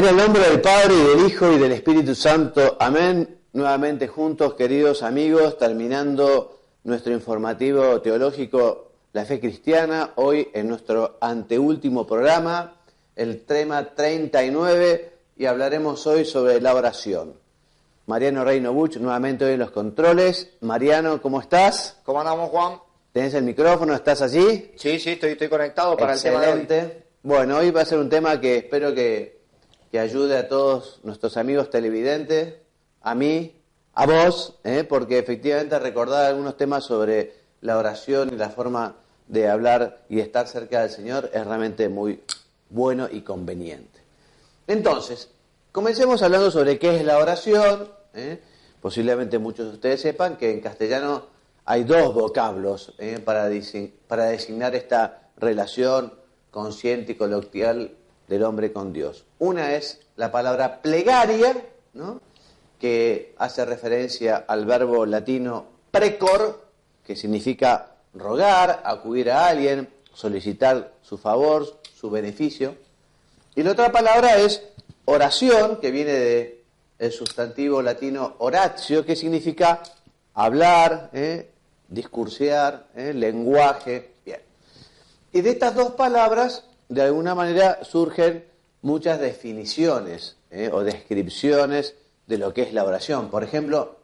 En el nombre del Padre, y del Hijo, y del Espíritu Santo. Amén. Nuevamente juntos, queridos amigos, terminando nuestro informativo teológico La Fe Cristiana, hoy en nuestro anteúltimo programa, el tema 39, y hablaremos hoy sobre la oración. Mariano Reino Buch, nuevamente hoy en los controles. Mariano, ¿cómo estás? ¿Cómo andamos, Juan? ¿Tenés el micrófono? ¿Estás allí? Sí, estoy conectado para Excelente. El tema de hoy. Bueno, hoy va a ser un tema que espero que ayude a todos nuestros amigos televidentes, a mí, a vos, porque efectivamente recordar algunos temas sobre la oración y la forma de hablar y de estar cerca del Señor es realmente muy bueno y conveniente. Entonces, comencemos hablando sobre qué es la oración. Posiblemente muchos de ustedes sepan que en castellano hay dos vocablos para designar esta relación consciente y coloquial del hombre con Dios. Una es la palabra plegaria, ¿no?, que hace referencia al verbo latino precor, que significa rogar, acudir a alguien, solicitar su favor, su beneficio. Y la otra palabra es oración, que viene del sustantivo latino oratio, que significa hablar, discursear, lenguaje. Bien. Y de estas dos palabras, de alguna manera, surgen muchas definiciones o descripciones de lo que es la oración. Por ejemplo,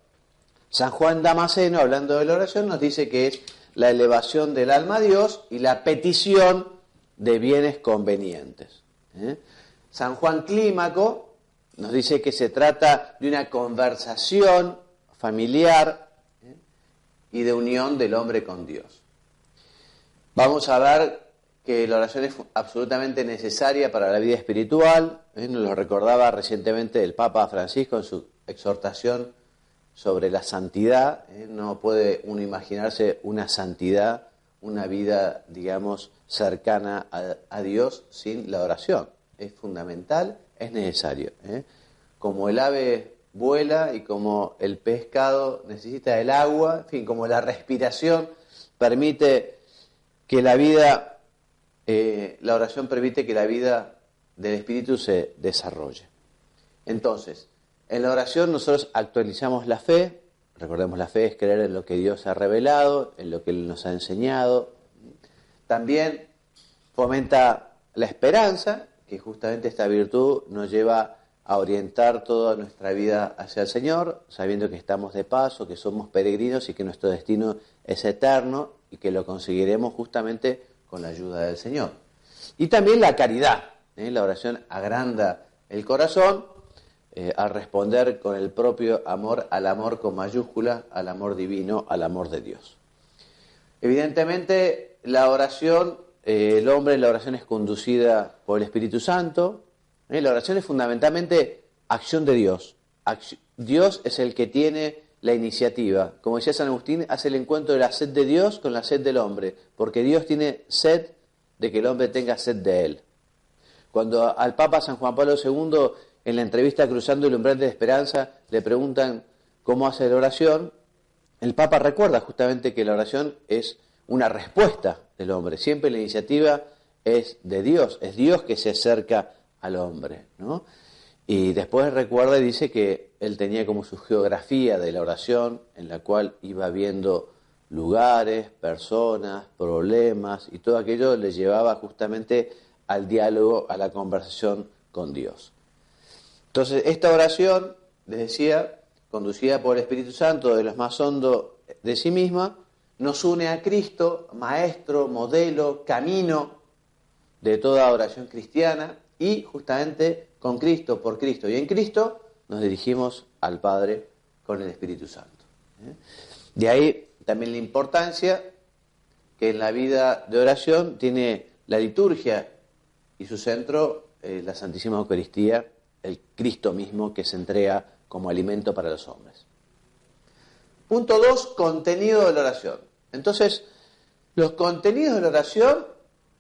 San Juan Damasceno, hablando de la oración, nos dice que es la elevación del alma a Dios y la petición de bienes convenientes. San Juan Clímaco nos dice que se trata de una conversación familiar y de unión del hombre con Dios. Vamos a ver que la oración es absolutamente necesaria para la vida espiritual. Nos lo recordaba recientemente el Papa Francisco en su exhortación sobre la santidad. No puede uno imaginarse una santidad, una vida, digamos, cercana a Dios sin la oración. Es fundamental, es necesario. Como el ave vuela y como el pescado necesita el agua, en fin, como la respiración permite que la vida... la oración permite que la vida del Espíritu se desarrolle. Entonces, en la oración nosotros actualizamos la fe. Recordemos, la fe es creer en lo que Dios ha revelado, en lo que Él nos ha enseñado. También fomenta la esperanza, que justamente esta virtud nos lleva a orientar toda nuestra vida hacia el Señor, sabiendo que estamos de paso, que somos peregrinos y que nuestro destino es eterno y que lo conseguiremos justamente con la ayuda del Señor. Y también la caridad. La oración agranda el corazón al responder con el propio amor al amor con mayúscula, al amor divino, al amor de Dios. Evidentemente, la oración, el hombre en la oración es conducida por el Espíritu Santo. La oración es fundamentalmente acción de Dios. Dios es el que tiene la iniciativa. Como decía San Agustín, hace el encuentro de la sed de Dios con la sed del hombre, porque Dios tiene sed de que el hombre tenga sed de él. Cuando al Papa San Juan Pablo II, en la entrevista Cruzando el umbral de la esperanza, le preguntan cómo hace la oración, el Papa recuerda justamente que la oración es una respuesta del hombre. Siempre la iniciativa es de Dios, es Dios que se acerca al hombre, ¿no? Y después recuerda y dice que él tenía como su geografía de la oración, en la cual iba viendo lugares, personas, problemas, y todo aquello le llevaba justamente al diálogo, a la conversación con Dios. Entonces, esta oración, les decía, conducida por el Espíritu Santo de lo más hondo de sí misma, nos une a Cristo, maestro, modelo, camino de toda oración cristiana, y justamente con Cristo, por Cristo y en Cristo, nos dirigimos al Padre con el Espíritu Santo. De ahí también la importancia que en la vida de oración tiene la liturgia y su centro, la Santísima Eucaristía, el Cristo mismo que se entrega como alimento para los hombres. Punto 2, contenido de la oración. Entonces, los contenidos de la oración,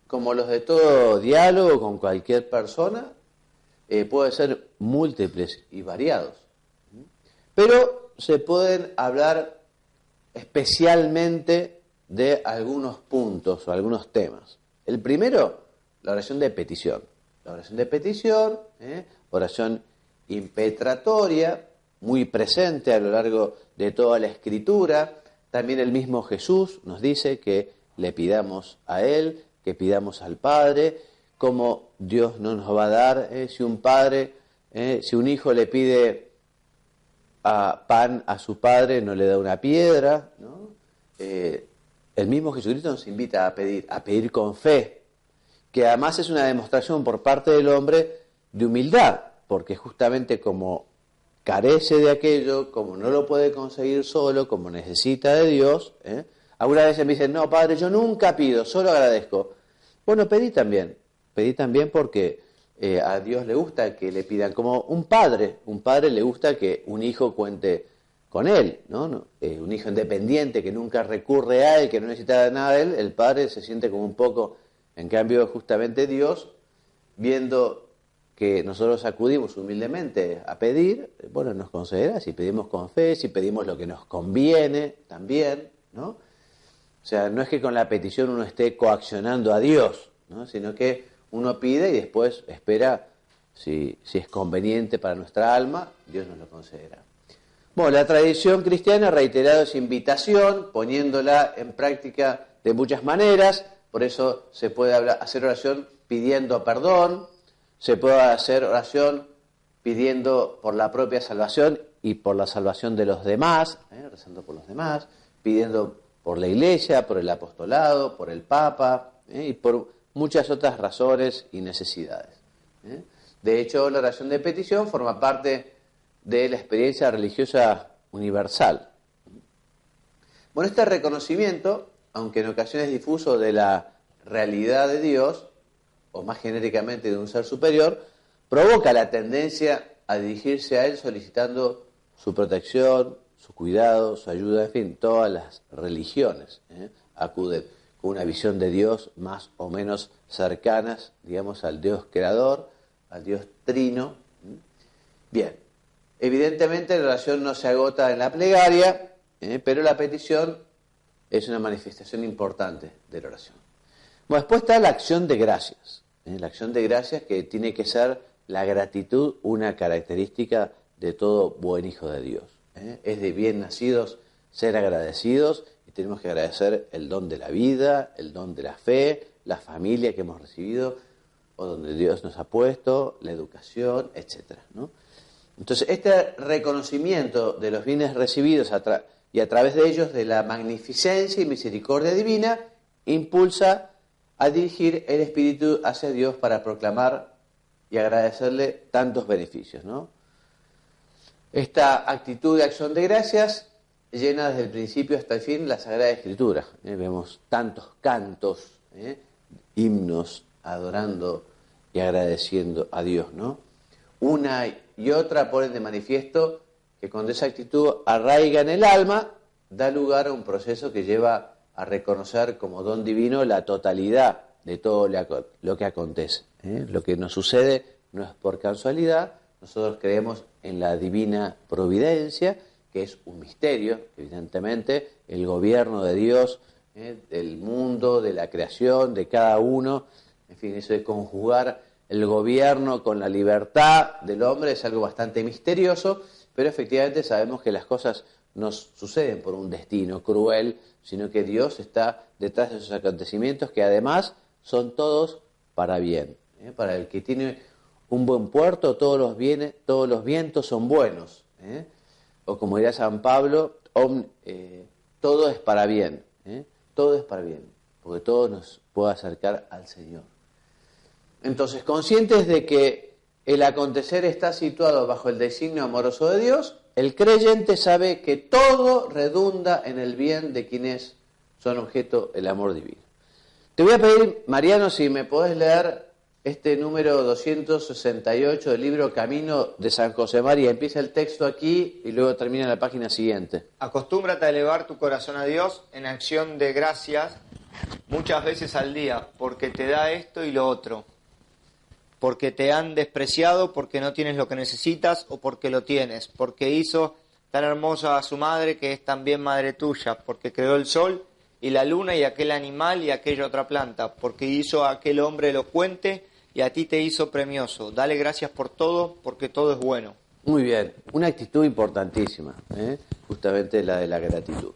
como los de todo diálogo con cualquier persona, pueden ser múltiples y variados. Pero se pueden hablar especialmente de algunos puntos o algunos temas. El primero, la oración de petición. la oración de petición, oración impetratoria, muy presente a lo largo de toda la Escritura. También el mismo Jesús nos dice que le pidamos a Él, que pidamos al Padre, como Dios no nos va a dar si un padre, si un hijo le pide pan a su padre, no le da una piedra, ¿no? El mismo Jesucristo nos invita a pedir con fe, que además es una demostración por parte del hombre de humildad, porque justamente como carece de aquello, como no lo puede conseguir solo, como necesita de Dios, algunas veces me dicen, no, Padre, yo nunca pido, solo agradezco. Bueno, pedí también porque a Dios le gusta que le pidan, como un padre le gusta que un hijo cuente con él, ¿no? Un hijo independiente que nunca recurre a él, que no necesita nada de él, el padre se siente como un poco, en cambio justamente Dios, viendo que nosotros acudimos humildemente a pedir, bueno, nos concederá si pedimos con fe, si pedimos lo que nos conviene también, ¿no? O sea, no es que con la petición uno esté coaccionando a Dios, ¿no? Sino que uno pide y después espera si es conveniente para nuestra alma, Dios nos lo concederá. Bueno, la tradición cristiana ha reiterado esa invitación, poniéndola en práctica de muchas maneras, por eso se puede hacer oración pidiendo perdón, se puede hacer oración pidiendo por la propia salvación y por la salvación de los demás, rezando por los demás, pidiendo por la Iglesia, por el apostolado, por el Papa, y por muchas otras razones y necesidades. De hecho, la oración de petición forma parte de la experiencia religiosa universal. Bueno, este reconocimiento, aunque en ocasiones difuso de la realidad de Dios, o más genéricamente de un ser superior, provoca la tendencia a dirigirse a Él solicitando su protección, su cuidado, su ayuda, en fin, todas las religiones acuden con una visión de Dios más o menos cercanas, digamos, al Dios creador, al Dios trino. Bien, evidentemente la oración no se agota en la plegaria, pero la petición es una manifestación importante de la oración. Bueno, después está la acción de gracias. La acción de gracias, que tiene que ser la gratitud una característica de todo buen hijo de Dios. Es de bien nacidos ser agradecidos, y tenemos que agradecer el don de la vida, el don de la fe, la familia que hemos recibido o donde Dios nos ha puesto, la educación, etcétera, ¿no? Entonces, este reconocimiento de los bienes recibidos y a través de ellos de la magnificencia y misericordia divina impulsa a dirigir el espíritu hacia Dios para proclamar y agradecerle tantos beneficios, ¿no? Esta actitud de acción de gracias llena desde el principio hasta el fin la Sagrada Escritura. Vemos tantos cantos, himnos adorando y agradeciendo a Dios, ¿no? Una y otra ponen de manifiesto que cuando esa actitud arraiga en el alma, da lugar a un proceso que lleva a reconocer como don divino la totalidad de todo lo que acontece. Lo que nos sucede no es por casualidad, nosotros creemos en la divina providencia, que es un misterio, evidentemente, el gobierno de Dios, del mundo, de la creación, de cada uno, en fin, eso de conjugar el gobierno con la libertad del hombre es algo bastante misterioso, pero efectivamente sabemos que las cosas no suceden por un destino cruel, sino que Dios está detrás de esos acontecimientos que además son todos para bien. Para el que tiene un buen puerto, todos los vientos son buenos. O como dirá San Pablo, todo es para bien. Todo es para bien, porque todo nos puede acercar al Señor. Entonces, conscientes de que el acontecer está situado bajo el designio amoroso de Dios, el creyente sabe que todo redunda en el bien de quienes son objeto del amor divino. Te voy a pedir, Mariano, si me podés leer este número 268 del libro Camino de San José María. Empieza el texto aquí y luego termina en la página siguiente. Acostúmbrate a elevar tu corazón a Dios en acción de gracias muchas veces al día, porque te da esto y lo otro. Porque te han despreciado, porque no tienes lo que necesitas o porque lo tienes. Porque hizo tan hermosa a su madre que es también madre tuya. Porque creó el sol y la luna y aquel animal y aquella otra planta. Porque hizo a aquel hombre elocuente y a ti te hizo premioso. Dale gracias por todo, porque todo es bueno. Muy bien, una actitud importantísima, justamente la de la gratitud.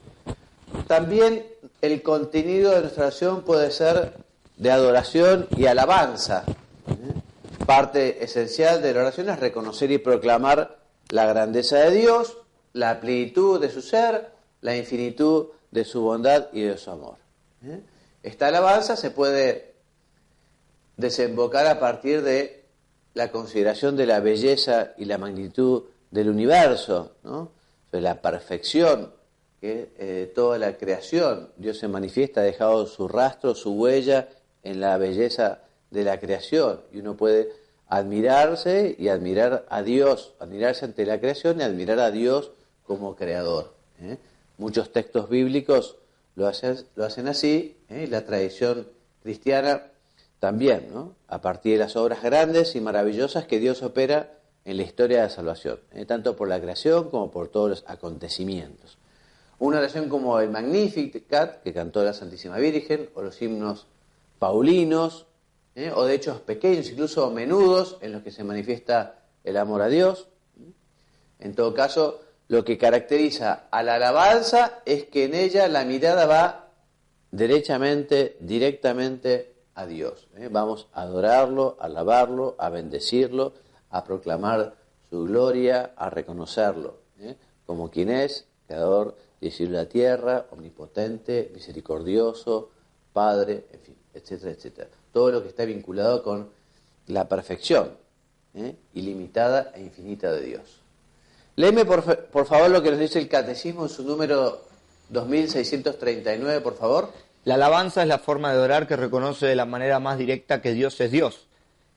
También el contenido de nuestra oración puede ser de adoración y alabanza. Parte esencial de la oración es reconocer y proclamar la grandeza de Dios, la plenitud de su ser, la infinitud de su bondad y de su amor. Esta alabanza se puede desembocar a partir de la consideración de la belleza y la magnitud del universo, ¿no? De la perfección que toda la creación, Dios se manifiesta, ha dejado su rastro, su huella en la belleza de la creación, y uno puede admirarse y admirar a Dios, admirarse ante la creación y admirar a Dios como creador. Muchos textos bíblicos lo hacen así, y la tradición cristiana también, ¿no? A partir de las obras grandes y maravillosas que Dios opera en la historia de la salvación, tanto por la creación como por todos los acontecimientos. Una oración como el Magnificat, que cantó la Santísima Virgen, o los himnos paulinos, o de hechos pequeños, incluso menudos, en los que se manifiesta el amor a Dios. En todo caso, lo que caracteriza a la alabanza es que en ella la mirada va derechamente, directamente a Dios. Vamos a adorarlo, a alabarlo, a bendecirlo, a proclamar su gloria, a reconocerlo como quien es, creador del cielo y la tierra, omnipotente, misericordioso, Padre, en fin, etcétera, etcétera. Todo lo que está vinculado con la perfección ilimitada e infinita de Dios. Léeme por favor lo que nos dice el Catecismo en su número 2639, por favor. La alabanza es la forma de orar que reconoce de la manera más directa que Dios es Dios.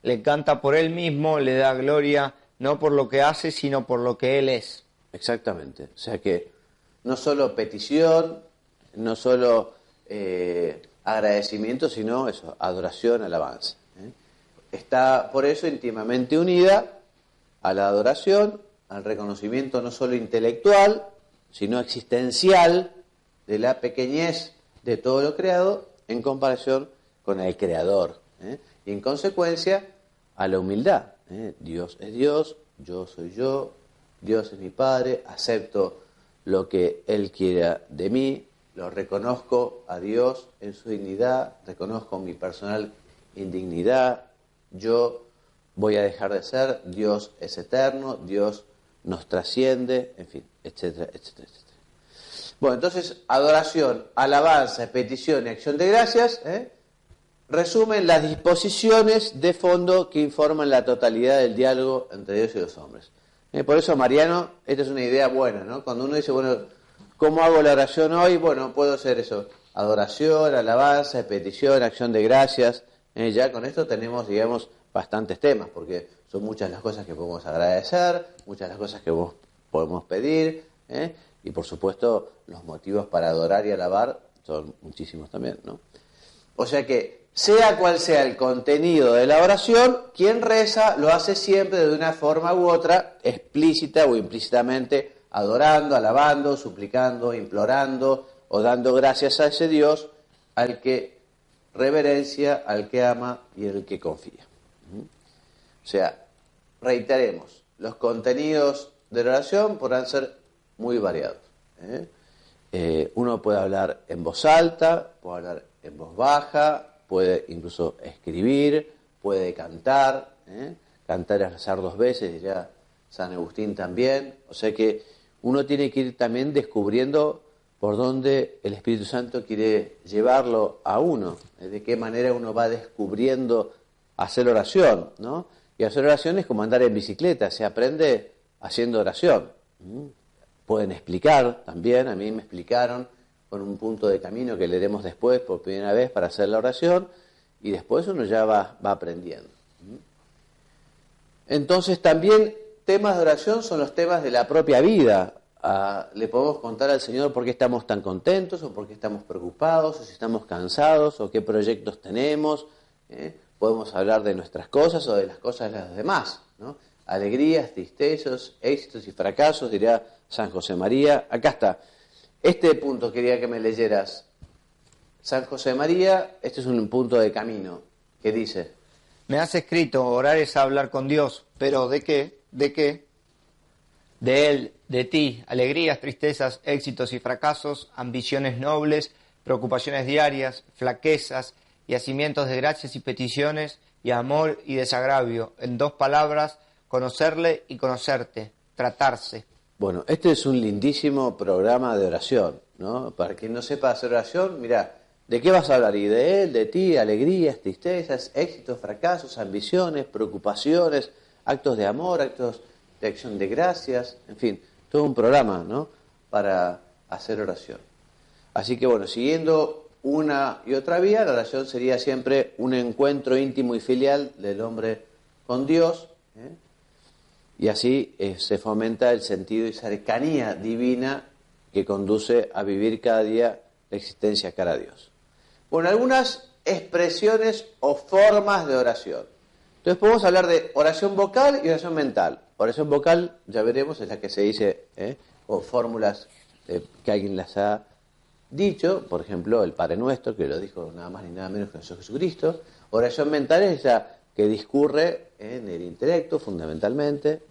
Le canta por Él mismo, le da gloria, no por lo que hace, sino por lo que Él es. Exactamente. O sea que no solo petición, no solo agradecimiento, sino eso, adoración, alabanza. Está por eso íntimamente unida a la adoración, al reconocimiento no solo intelectual, sino existencial de la pequeñez de todo lo creado en comparación con el Creador. Y en consecuencia a la humildad. Dios es Dios, yo soy yo, Dios es mi Padre, acepto lo que Él quiera de mí, lo reconozco a Dios en su dignidad, reconozco mi personal indignidad, yo voy a dejar de ser, Dios es eterno, Dios nos trasciende, en fin, etcétera, etcétera, etcétera. Bueno, entonces, adoración, alabanza, petición y acción de gracias, resumen las disposiciones de fondo que informan la totalidad del diálogo entre Dios y los hombres. Por eso, Mariano, esta es una idea buena, ¿no? Cuando uno dice, bueno, ¿cómo hago la oración hoy? Bueno, puedo hacer eso, adoración, alabanza, petición, acción de gracias. Ya con esto tenemos, digamos, bastantes temas, porque son muchas las cosas que podemos agradecer, muchas las cosas que podemos pedir, y por supuesto los motivos para adorar y alabar son muchísimos también, ¿no? O sea que, sea cual sea el contenido de la oración, quien reza lo hace siempre de una forma u otra, explícita o implícitamente, adorando, alabando, suplicando, implorando o dando gracias a ese Dios al que reverencia, al que ama y en el que confía. O sea, reiteremos, los contenidos de la oración podrán ser muy variados. Uno puede hablar en voz alta, puede hablar en voz baja, puede incluso escribir, puede cantar. Cantar es rezar 2 veces, diría San Agustín también. O sea que uno tiene que ir también descubriendo por dónde el Espíritu Santo quiere llevarlo a uno, de qué manera uno va descubriendo hacer oración, ¿no? Y hacer oración es como andar en bicicleta, se aprende haciendo oración. Pueden explicar también, a mí me explicaron con un punto de camino que leeremos después por primera vez para hacer la oración, y después uno ya va aprendiendo. Entonces también temas de oración son los temas de la propia vida. Le podemos contar al Señor por qué estamos tan contentos, o por qué estamos preocupados, o si estamos cansados, o qué proyectos tenemos. Podemos hablar de nuestras cosas o de las cosas de los demás, ¿no? Alegrías, tristezas, éxitos y fracasos, diría San José María. Acá está. Este punto quería que me leyeras. San José María, este es un punto de camino que dice: Me has escrito, orar es hablar con Dios, pero ¿de qué? ¿De qué? De Él, de ti, alegrías, tristezas, éxitos y fracasos, ambiciones nobles, preocupaciones diarias, flaquezas y hacimientos de gracias y peticiones, y amor y desagravio. En 2 palabras, conocerle y conocerte, tratarse. Bueno, este es un lindísimo programa de oración, ¿no? Para quien no sepa hacer oración, mira, ¿de qué vas a hablar? Y de Él, de ti, alegrías, tristezas, éxitos, fracasos, ambiciones, preocupaciones, actos de amor, actos de acción de gracias, en fin, todo un programa, ¿no? Para hacer oración. Así que bueno, siguiendo una y otra vía, la oración sería siempre un encuentro íntimo y filial del hombre con Dios, ¿eh? Y así se fomenta el sentido y cercanía divina que conduce a vivir cada día la existencia cara a Dios. Bueno, algunas expresiones o formas de oración. Entonces podemos hablar de oración vocal y oración mental. Oración vocal, ya veremos, es la que se dice con fórmulas que alguien las ha dicho, por ejemplo, el Padre Nuestro, que lo dijo nada más ni nada menos que Jesucristo. Oración mental es la que discurre en el intelecto, fundamentalmente.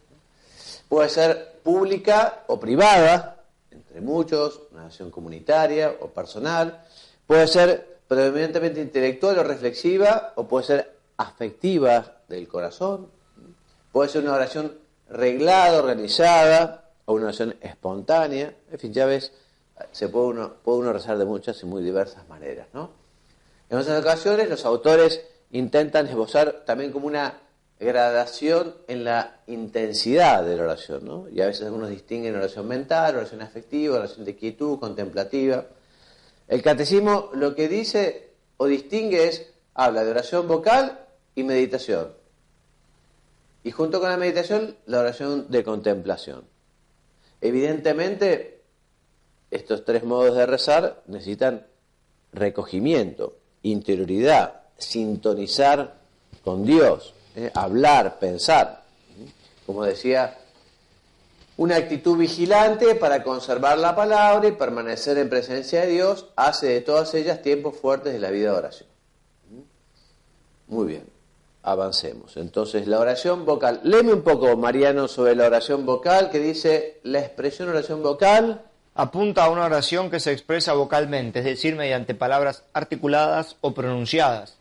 Puede ser pública o privada, entre muchos, una oración comunitaria o personal. Puede ser predominantemente intelectual o reflexiva, o puede ser afectiva del corazón. Puede ser una oración reglada, organizada, o una oración espontánea. En fin, ya ves, puede uno rezar de muchas y muy diversas maneras, ¿no? En otras ocasiones los autores intentan esbozar también como una gradación en la intensidad de la oración, ¿no? Y a veces algunos distinguen oración mental, oración afectiva, oración de quietud, contemplativa. El catecismo lo que dice o distingue habla de oración vocal y meditación. Y junto con la meditación, la oración de contemplación. Evidentemente, estos 3 modos de rezar necesitan recogimiento, interioridad, sintonizar con Dios, hablar, pensar. Como decía, una actitud vigilante para conservar la palabra y permanecer en presencia de Dios hace de todas ellas tiempos fuertes de la vida de oración. Muy bien, avancemos. Entonces, la oración vocal. Léeme un poco, Mariano, sobre la oración vocal, que dice, la expresión oración vocal apunta a una oración que se expresa vocalmente, es decir, mediante palabras articuladas o pronunciadas.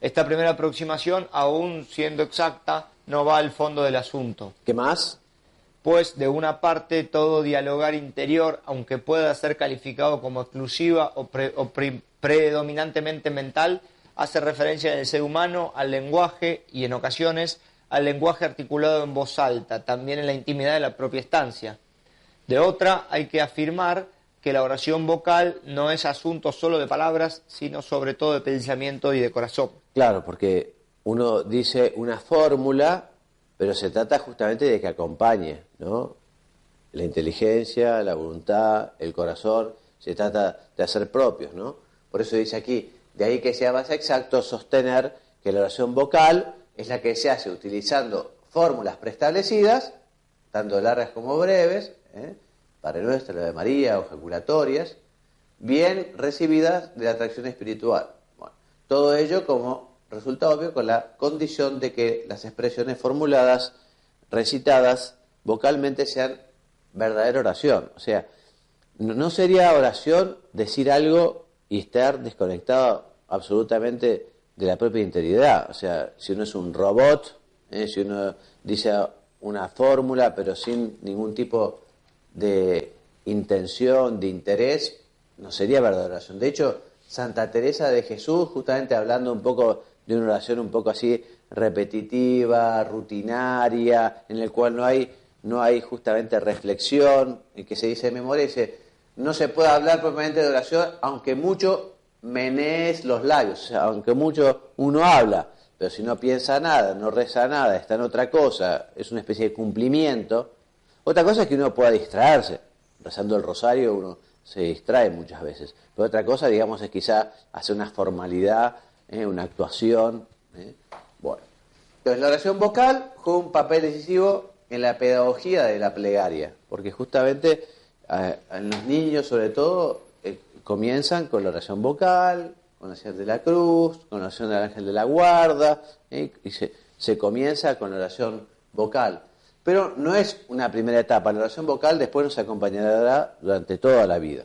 Esta primera aproximación, aún siendo exacta, no va al fondo del asunto. ¿Qué más? Pues, de una parte, todo dialogar interior, aunque pueda ser calificado como exclusiva o predominantemente mental, hace referencia en el ser humano al lenguaje y, en ocasiones, al lenguaje articulado en voz alta, también en la intimidad de la propia estancia. De otra, hay que afirmar que la oración vocal no es asunto solo de palabras, sino sobre todo de pensamiento y de corazón. Claro, porque uno dice una fórmula, pero se trata justamente de que acompañe, ¿no? La inteligencia, la voluntad, el corazón, se trata de hacer propios, ¿no? Por eso dice aquí, de ahí que sea más exacto sostener que la oración vocal es la que se hace utilizando fórmulas preestablecidas, tanto largas como breves, Padre Nuestro, la de María o ejaculatorias, bien recibidas de la atracción espiritual. Bueno, todo ello como resulta obvio con la condición de que las expresiones formuladas, recitadas vocalmente sean verdadera oración. O sea, no sería oración decir algo y estar desconectado absolutamente de la propia interioridad. O sea, si uno es un robot, si uno dice una fórmula pero sin ningún tipo de intención, de interés, no sería verdadera oración. De hecho, Santa Teresa de Jesús, justamente hablando un poco de una oración un poco así repetitiva, rutinaria, en el cual no hay justamente reflexión, y que se dice de memoria, dice, no se puede hablar propiamente de oración, aunque mucho menees los labios, o sea, aunque mucho uno habla, pero si no piensa nada, no reza nada, está en otra cosa, es una especie de cumplimiento. Otra cosa es que uno pueda distraerse, rezando el rosario uno se distrae muchas veces, pero otra cosa, digamos, es quizá hacer una formalidad, una actuación. Bueno, entonces la oración vocal juega un papel decisivo en la pedagogía de la plegaria, porque justamente en los niños sobre todo comienzan con la oración vocal, con la señal de la cruz, con la oración del ángel de la guarda, y se comienza con la oración vocal. Pero no es una primera etapa, la oración vocal después nos acompañará durante toda la vida.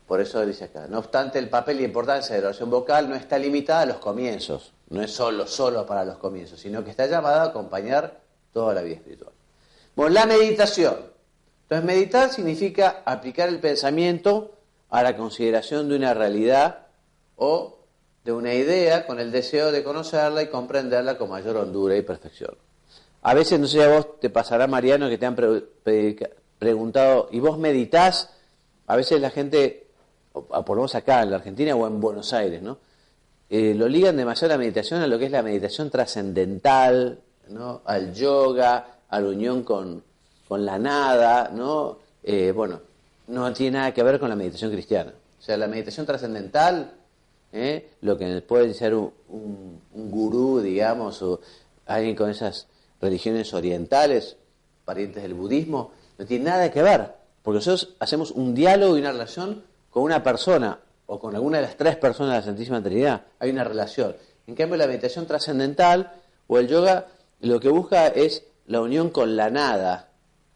Por eso dice acá, no obstante el papel y importancia de la oración vocal no está limitada a los comienzos, no es solo para los comienzos, sino que está llamada a acompañar toda la vida espiritual. Bueno, la meditación. Entonces, meditar significa aplicar el pensamiento a la consideración de una realidad o de una idea con el deseo de conocerla y comprenderla con mayor hondura y perfección. A veces, no sé si a vos te pasará, Mariano, que te han preguntado, ¿y vos meditás? A veces la gente, por lo menos acá en la Argentina o en Buenos Aires, ¿no? Lo ligan demasiado la meditación a lo que es la meditación trascendental, ¿no? Al yoga, a la unión con la nada, ¿no? Bueno, no tiene nada que ver con la meditación cristiana. O sea, la meditación trascendental, lo que puede ser un gurú, digamos, o alguien con esas religiones orientales, parientes del budismo, no tiene nada que ver, porque nosotros hacemos un diálogo y una relación con una persona, o con alguna de las tres personas de la Santísima Trinidad, hay una relación. En cambio, la meditación trascendental o el yoga lo que busca es la unión con la nada,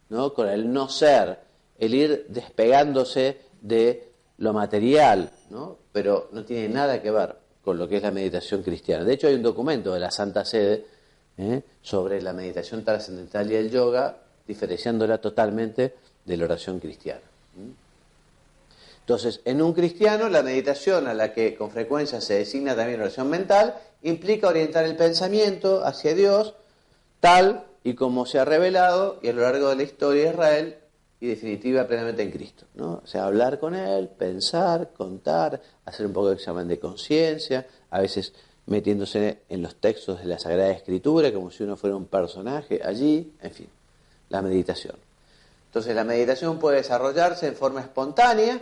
¿no? Con el no ser, el ir despegándose de lo material, ¿no? Pero no tiene nada que ver con lo que es la meditación cristiana. De hecho, hay un documento de la Santa Sede sobre la meditación trascendental y el yoga, diferenciándola totalmente de la oración cristiana. Entonces, en un cristiano, la meditación, a la que con frecuencia se designa también oración mental, implica orientar el pensamiento hacia Dios, tal y como se ha revelado y a lo largo de la historia de Israel y definitiva plenamente en Cristo, ¿no? O sea, hablar con Él, pensar, contar, hacer un poco de examen de conciencia, a veces metiéndose en los textos de la Sagrada Escritura como si uno fuera un personaje allí, en fin, la meditación. Entonces, la meditación puede desarrollarse en forma espontánea,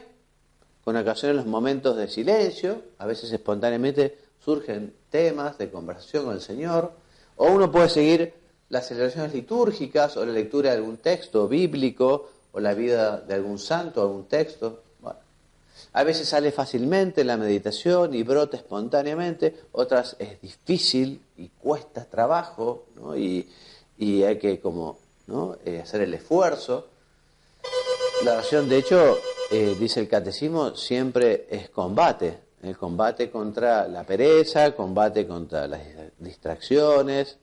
con ocasiones los momentos de silencio, a veces espontáneamente surgen temas de conversación con el Señor, o uno puede seguir las celebraciones litúrgicas o la lectura de algún texto bíblico o la vida de algún santo, algún texto. Bueno, a veces sale fácilmente la meditación y brota espontáneamente, otras es difícil y cuesta trabajo, ¿no? Y hay que hacer el esfuerzo. La oración, de hecho, dice el catecismo, siempre es combate. El combate contra la pereza, combate contra las distracciones.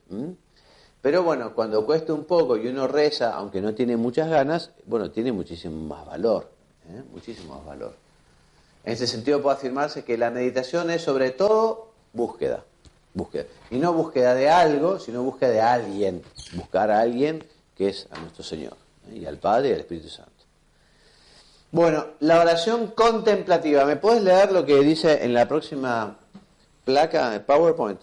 Pero bueno, cuando cuesta un poco y uno reza, aunque no tiene muchas ganas, bueno, tiene muchísimo más valor. Muchísimo más valor. En ese sentido puede afirmarse que la meditación es sobre todo búsqueda. Y no búsqueda de algo, sino búsqueda de alguien. Buscar a alguien que es a nuestro Señor, y al Padre y al Espíritu Santo. Bueno, la oración contemplativa. ¿Me puedes leer lo que dice en la próxima placa de PowerPoint?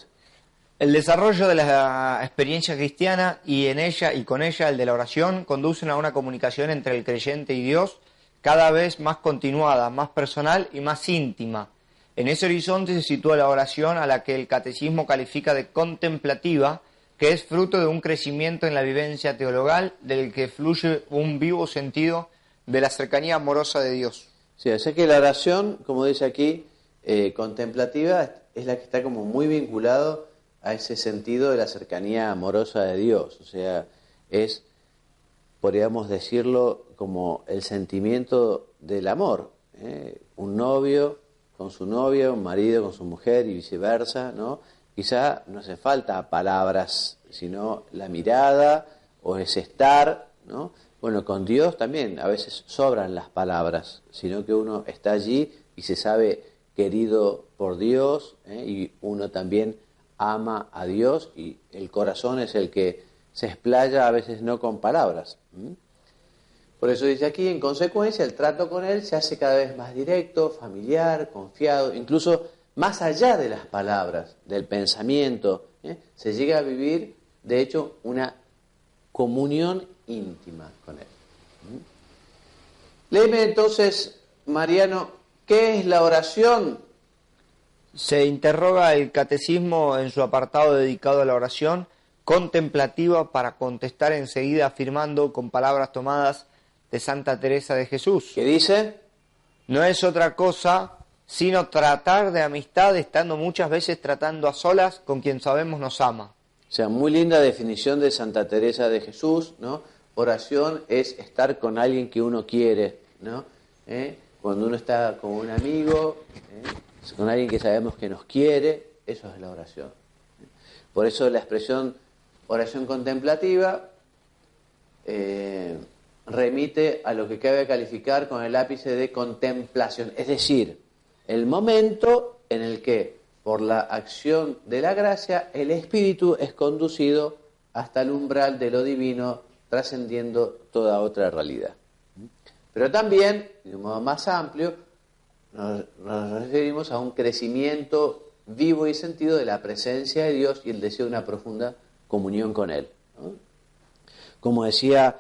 El desarrollo de la experiencia cristiana y en ella y con ella el de la oración conducen a una comunicación entre el creyente y Dios cada vez más continuada, más personal y más íntima. En ese horizonte se sitúa la oración a la que el catecismo califica de contemplativa, que es fruto de un crecimiento en la vivencia teologal del que fluye un vivo sentido de la cercanía amorosa de Dios. Sí, o sea que la oración, como dice aquí, contemplativa, es la que está como muy vinculado a ese sentido de la cercanía amorosa de Dios. O sea, es, podríamos decirlo, como el sentimiento del amor. Un novio con su novia, un marido con su mujer y viceversa, ¿no? Quizá no hace falta palabras, sino la mirada o ese estar, ¿no? Bueno, con Dios también a veces sobran las palabras, sino que uno está allí y se sabe querido por Dios, y uno también ama a Dios y el corazón es el que se explaya a veces no con palabras. Por eso dice aquí, en consecuencia, el trato con Él se hace cada vez más directo, familiar, confiado, incluso más allá de las palabras, del pensamiento, se llega a vivir, de hecho, una comunión íntima con Él. Léeme entonces, Mariano, ¿qué es la oración? Se interroga el catecismo en su apartado dedicado a la oración contemplativa para contestar enseguida afirmando con palabras tomadas de Santa Teresa de Jesús. ¿Qué dice? No es otra cosa sino tratar de amistad estando muchas veces tratando a solas con quien sabemos nos ama. O sea, muy linda definición de Santa Teresa de Jesús, ¿no? Oración es estar con alguien que uno quiere, ¿no? Cuando uno está con un amigo, con alguien que sabemos que nos quiere, eso es la oración. Por eso la expresión oración contemplativa remite a lo que cabe calificar con el ápice de contemplación, es decir, el momento en el que, por la acción de la gracia, el espíritu es conducido hasta el umbral de lo divino, trascendiendo toda otra realidad. Pero también, de un modo más amplio, nos referimos a un crecimiento vivo y sentido de la presencia de Dios y el deseo de una profunda comunión con Él, ¿no? Como decía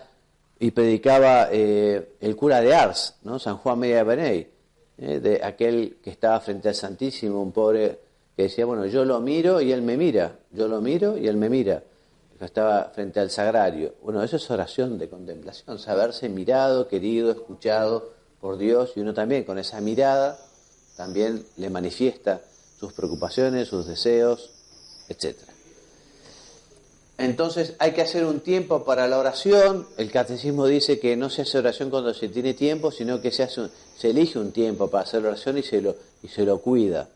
y predicaba el cura de Ars, ¿no? San Juan María de Beney, de aquel que estaba frente al Santísimo, un pobre que decía, bueno, yo lo miro y Él me mira, yo lo miro y Él me mira, que estaba frente al sagrario. Bueno, eso es oración de contemplación, saberse mirado, querido, escuchado por Dios, y uno también con esa mirada también le manifiesta sus preocupaciones, sus deseos, etc. Entonces hay que hacer un tiempo para la oración. El catecismo dice que no se hace oración cuando se tiene tiempo, sino que se elige un tiempo para hacer la oración y se lo cuida.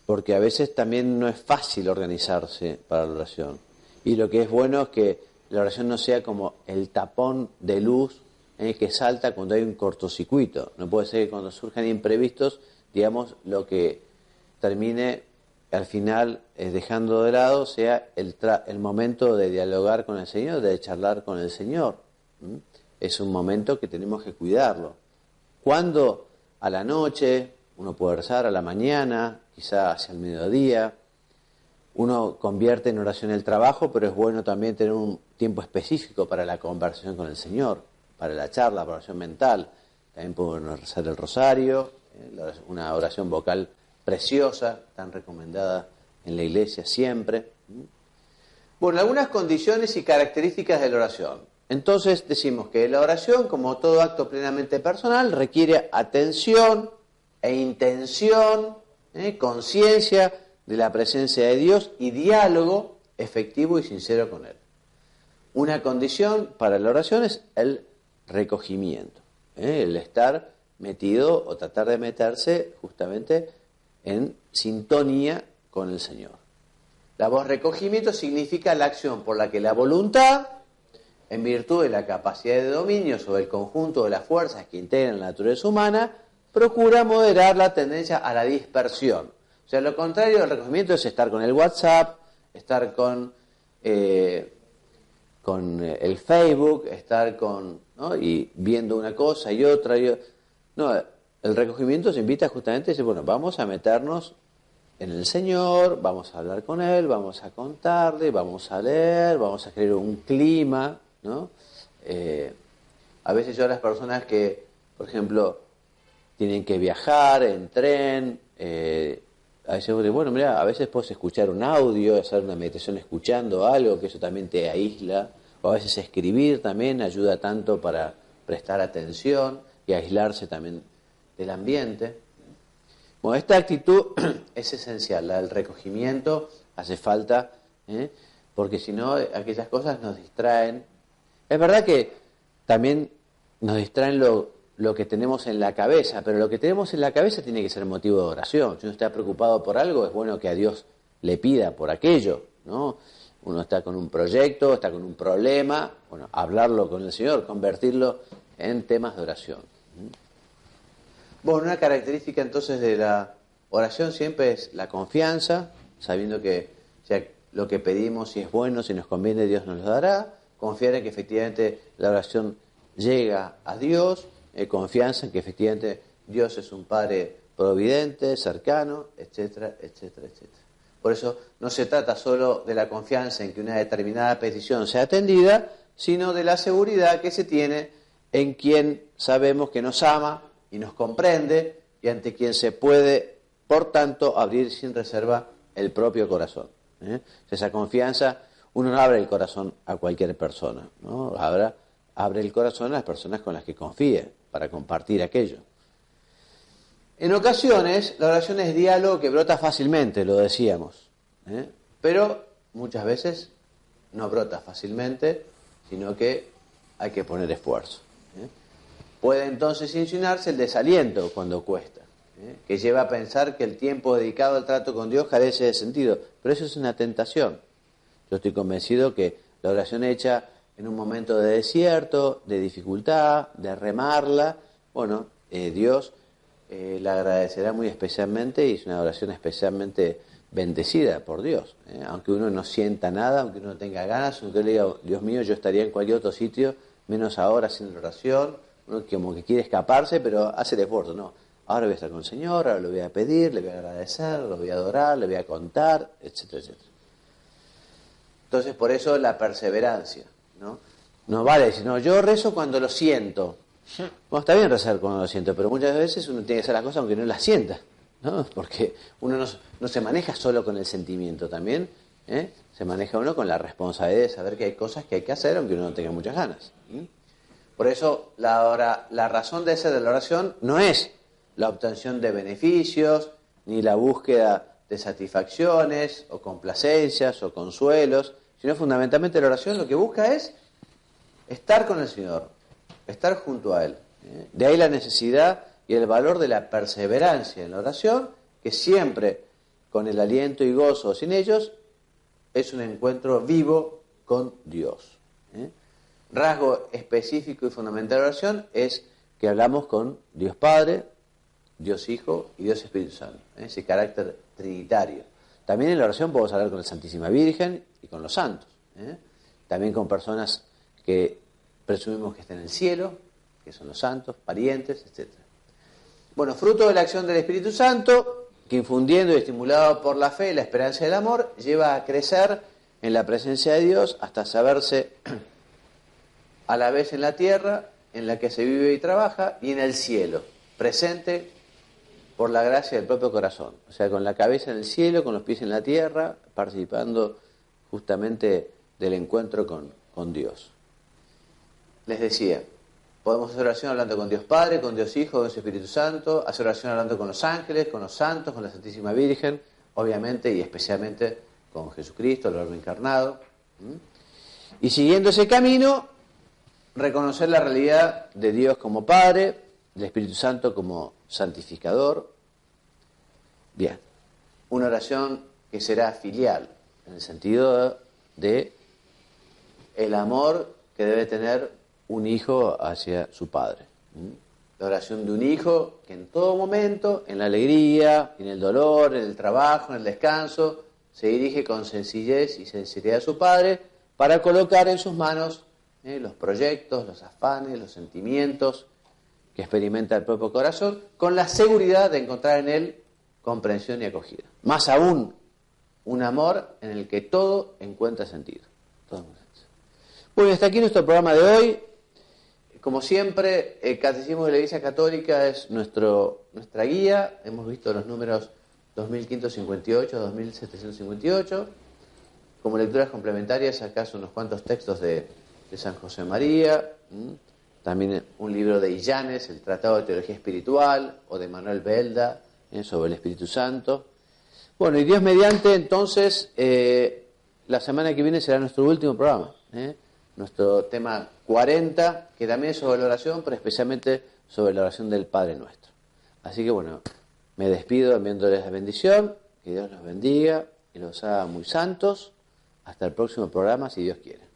Porque a veces también no es fácil organizarse para la oración. Y lo que es bueno es que la oración no sea como el tapón de luz que salta cuando hay un cortocircuito. No puede ser que cuando surjan imprevistos, digamos, lo que termine al final dejando de lado sea el momento de dialogar con el Señor, de charlar con el Señor. Es un momento que tenemos que cuidarlo. Cuando a la noche, uno puede rezar a la mañana, quizá hacia el mediodía, uno convierte en oración el trabajo, pero es bueno también tener un tiempo específico para la conversación con el Señor, para la charla, para la oración mental. También puede rezar el rosario, una oración vocal preciosa, tan recomendada en la iglesia siempre. Bueno, algunas condiciones y características de la oración. Entonces decimos que la oración, como todo acto plenamente personal, requiere atención e intención, conciencia de la presencia de Dios y diálogo efectivo y sincero con Él. Una condición para la oración es el recogimiento, el estar metido o tratar de meterse justamente en sintonía con el Señor. La voz recogimiento significa la acción por la que la voluntad, en virtud de la capacidad de dominio sobre el conjunto de las fuerzas que integran la naturaleza humana, procura moderar la tendencia a la dispersión. O sea, lo contrario del recogimiento es estar con el WhatsApp, estar con el Facebook, estar con, ¿no? y viendo una cosa y otra. No, el recogimiento se invita justamente a decir, bueno, vamos a meternos en el Señor, vamos a hablar con Él, vamos a contarle, vamos a leer, vamos a crear un clima, ¿no? A veces yo a las personas que, por ejemplo, tienen que viajar en tren, a veces digo, bueno, mira, a veces puedes escuchar un audio, hacer una meditación escuchando algo, que eso también te aísla, o a veces escribir también ayuda tanto para prestar atención y aislarse también del ambiente. Bueno, esta actitud es esencial, la del recogimiento hace falta, porque si no, aquellas cosas nos distraen. Es verdad que también nos distraen lo que tenemos en la cabeza, pero lo que tenemos en la cabeza tiene que ser motivo de oración. Si uno está preocupado por algo, es bueno que a Dios le pida por aquello, ¿no? Uno está con un proyecto, está con un problema, bueno, hablarlo con el Señor, convertirlo en temas de oración. Bueno, una característica entonces de la oración siempre es la confianza, sabiendo que lo que pedimos, si es bueno, si nos conviene, Dios nos lo dará. Confiar en que efectivamente la oración llega a Dios, confianza en que efectivamente Dios es un Padre providente, cercano, etcétera, etcétera, etcétera. Por eso no se trata solo de la confianza en que una determinada petición sea atendida, sino de la seguridad que se tiene en quien sabemos que nos ama y nos comprende y ante quien se puede, por tanto, abrir sin reserva el propio corazón. Esa confianza, uno no abre el corazón a cualquier persona, ¿no? Abre el corazón a las personas con las que confíe para compartir aquello. En ocasiones la oración es diálogo que brota fácilmente, lo decíamos, pero muchas veces no brota fácilmente, sino que hay que poner esfuerzo. Puede entonces insinuarse el desaliento cuando cuesta, que lleva a pensar que el tiempo dedicado al trato con Dios carece de sentido, pero eso es una tentación. Yo estoy convencido que la oración hecha en un momento de desierto, de dificultad, de remarla, bueno, Dios la agradecerá muy especialmente y es una oración especialmente bendecida por Dios. Aunque uno no sienta nada, aunque uno no tenga ganas, aunque uno diga, Dios mío, yo estaría en cualquier otro sitio, menos ahora haciendo la oración, uno como que quiere escaparse, pero hace el esfuerzo, no. Ahora voy a estar con el Señor, ahora lo voy a pedir, le voy a agradecer, lo voy a adorar, le voy a contar, etcétera, etcétera. Entonces, por eso la perseverancia, ¿no? No vale decir, no, yo rezo cuando lo siento. Bueno, está bien rezar cuando lo siento, pero muchas veces uno tiene que hacer las cosas aunque no las sienta, ¿no? Porque uno no se maneja solo con el sentimiento también, se maneja uno con la responsabilidad de saber que hay cosas que hay que hacer aunque uno no tenga muchas ganas. Por eso la razón de ser de la oración no es la obtención de beneficios, ni la búsqueda de satisfacciones, o complacencias, o consuelos, sino fundamentalmente la oración lo que busca es estar con el Señor, estar junto a Él. De ahí la necesidad y el valor de la perseverancia en la oración, que siempre, con el aliento y gozo o sin ellos, es un encuentro vivo con Dios. Rasgo específico y fundamental de la oración es que hablamos con Dios Padre, Dios Hijo y Dios Espíritu Santo, ese carácter trinitario. También en la oración podemos hablar con la Santísima Virgen y con los santos, también con personas que presumimos que están en el cielo, que son los santos, parientes, etc. Bueno, fruto de la acción del Espíritu Santo, que infundiendo y estimulado por la fe, la esperanza y el amor, lleva a crecer en la presencia de Dios hasta saberse a la vez en la tierra, en la que se vive y trabaja, y en el cielo, presente por la gracia del propio corazón. O sea, con la cabeza en el cielo, con los pies en la tierra, participando justamente del encuentro con Dios. Les decía, podemos hacer oración hablando con Dios Padre, con Dios Hijo, con Dios Espíritu Santo, hacer oración hablando con los ángeles, con los santos, con la Santísima Virgen, obviamente y especialmente con Jesucristo, el Verbo encarnado. Y siguiendo ese camino, reconocer la realidad de Dios como Padre, del Espíritu Santo como santificador. Bien, una oración que será filial, en el sentido de el amor que debe tener un hijo hacia su padre. La oración de un hijo que en todo momento, en la alegría, en el dolor, en el trabajo, en el descanso, se dirige con sencillez y sinceridad a su padre para colocar en sus manos los proyectos, los afanes, los sentimientos que experimenta el propio corazón, con la seguridad de encontrar en él comprensión y acogida. Más aún, un amor en el que todo encuentra sentido. Bueno, hasta aquí nuestro programa de hoy. Como siempre, el Catecismo de la Iglesia Católica es nuestra guía. Hemos visto los números 2558, 2758. Como lecturas complementarias, acá son unos cuantos textos de San José María. También un libro de Illanes, el Tratado de Teología Espiritual, o de Manuel Belda, sobre el Espíritu Santo. Bueno, y Dios mediante, entonces, la semana que viene será nuestro último programa. Nuestro tema 40, que también es sobre la oración, pero especialmente sobre la oración del Padre Nuestro. Así que bueno, me despido enviándoles la bendición, que Dios los bendiga y los haga muy santos. Hasta el próximo programa, si Dios quiere.